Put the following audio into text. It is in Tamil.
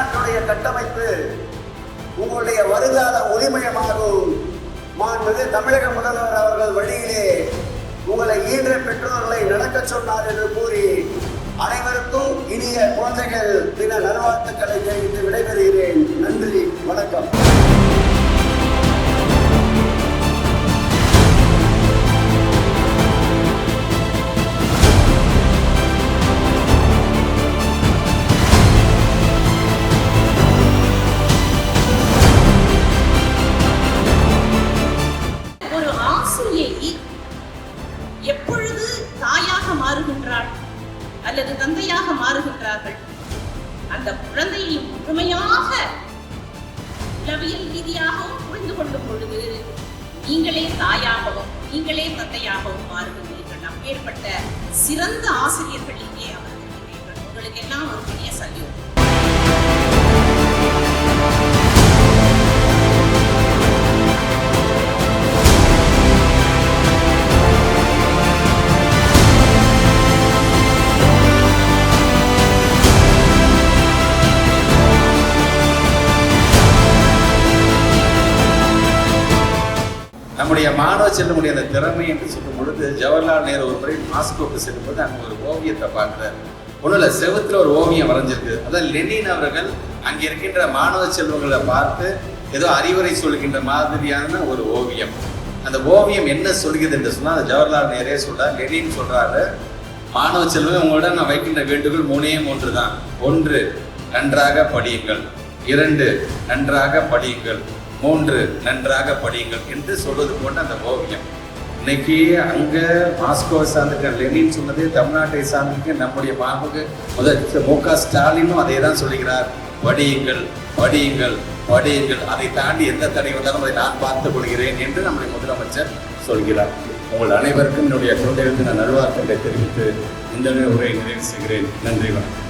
தமிழ்நாட்டுடைய கட்டமைப்பு உங்களுடைய வருங்கால ஒளிமயமாகும். மாண்புமிகு தமிழக முதல்வர் அவர்கள் வழியிலே உங்களை ஈன்ற பெற்றோர்களை நடக்க சொன்னார் என்று கூறி அனைவருக்கும் இனிய குழந்தைகள் தின நல்வாழ்த்துக்களை தெரிவித்து விடைபெறுகிறேன். நன்றி, வணக்கம். எப்பொழுது தாயாக மாறுகின்றாள் அல்லது தந்தையாக மாறுகின்றார்கள், அந்த குழந்தையை முழுமையாக உளவியல் ரீதியாகவும் புரிந்து கொள்ளும் பொழுது நீங்களே தாயாகவும் நீங்களே தந்தையாகவும் மாறுகின்றீர்கள். அப்பேற்பட்ட சிறந்த ஆசிரியர்கள் இங்கே அமர்ந்திருக்கிறீர்கள். உங்களுக்கு எல்லாம் ஒரு பெரிய சல்யூட். நம்முடைய மாணவ செல்லுமுடைய அந்த திறமை என்று சொல்லும் பொழுது ஜவஹர்லால் நேரு ஒரு முறை மாஸ்கோவுக்கு செல்லும்போது அங்கே ஒரு ஓவியத்தை பார்க்குறாரு. ஒன்றும் இல்லை, செவத்துல ஒரு ஓவியம் வரைஞ்சிருக்கு. அதான் லெனின் அவர்கள் அங்கே இருக்கின்ற மாணவ செல்வங்களை பார்த்து ஏதோ அறிவுரை சொல்கின்ற மாதிரியான ஒரு ஓவியம். அந்த ஓவியம் என்ன சொல்கிறது என்று சொன்னால் அந்த ஜவஹர்லால் நேரே சொல்றார். லெனின் சொல்றாரு, மாணவ செல்வம் உங்களிடம் நான் வைக்கின்ற வேண்டுகோள் 3 தான். 1, நன்றாக படியுங்கள். 2, நன்றாக படியுங்கள். 3, நன்றாக படியுங்கள் என்று சொல்வது போன்ற அந்த ஓவியம். இன்னைக்கு அங்கே மாஸ்கோவை சார்ந்திருக்க லெனின் சொன்னதே தமிழ்நாட்டை சார்ந்திருக்க நம்முடைய முதலமைச்சர் மு.க. ஸ்டாலினும் அதே தான் சொல்லுகிறார். படியுங்கள், படியுங்கள், படியுங்கள். அதை தாண்டி எந்த தடை வந்தாலும் அதை நான் பார்த்துக் கொள்கிறேன் என்று நம்முடைய முதலமைச்சர் சொல்கிறார். உங்கள் அனைவருக்கும் என்னுடைய குழந்தைகளுக்கு நான் நல்வாழ்த்துக்களை தெரிவித்து இந்த உரையை நிறைவு செய்கிறேன். நன்றி, வணக்கம்.